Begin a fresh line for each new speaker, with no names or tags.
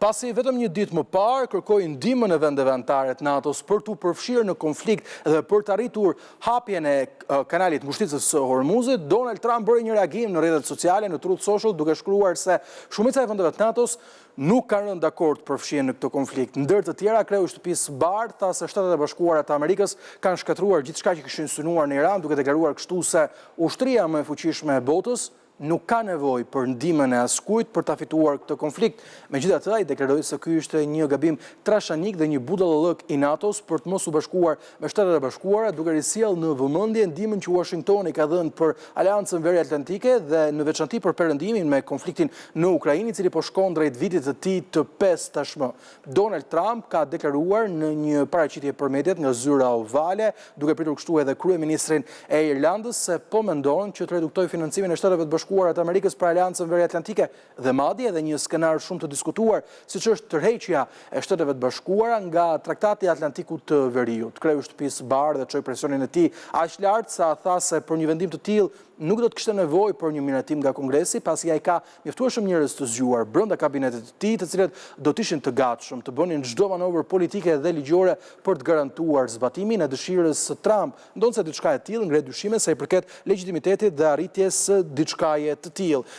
Pasi vetëm një ditë më parë kërkoi ndihmën e vendeve anëtare të NATO-s për t'u përfshirë në konflikt dhe për të arritur hapjen e kanalit ngushticës së Hormuzit, Donald Trump bëri një reagim në rrjetet sociale, në Truth Social, duke shkruar se shumica e vendeve të NATO-s nuk kanë rënë dakord të përfshihen në këtë konflikt. Ndër të tjera, kreu i shtëpisë Bardh tha se Shtetet e Bashkuara të Amerikës kanë shkatruar gjithçka që kishin synuar në Iran, duke deklaruar kështu se ushtria më e fuqishme e botës nuk ka nevojë për ndihmën e askujt për ta fituar këtë konflikt. Megjithatë, ai deklaroi se ky ishte një gabim trashanik dhe një budallëk i NATO-s për të mos u bashkuar me Shtetet e Bashkuara, duke risjellë në vëmendje ndihmën që Washingtoni ka dhënë për Aleancën Veriatlantike dhe në veçanti për perëndimin me konfliktin në Ukrainë, i cili po shkon drejt vitit të tij të 5 tashmë. Donald Trump ka deklaruar në një paraqitje për mediat nga zyra ovale, duke pritur kështu edhe kryeministrin e Irlandës se po mendon që të reduktojë financimin e Shteteve të Bashkuara të Amerikës për Aleancën Veriatlantike dhe madje edhe një skenar shumë të diskutuar, siç është tërheqja e Shteteve të Bashkuara nga Traktati i Atlantikut të Veriut. Kreu i shtëpisë Bardh dhe çoi presionin e tij aq lart sa tha se për një vendim të tillë nuk do të kishte nevojë për një miratim nga Kongresi, pasi ai ka mjaftueshëm njerëz të zgjuar brenda kabinetit të tij, të cilët do të ishin të gatshëm të bënin çdo manovër politike dhe ligjore për të garantuar zbatimin e dëshirës së Trump, ndonse diçka e tillë ngre dyshime sa i përket legitimitetit dhe arritjes së diçkaje të tillë.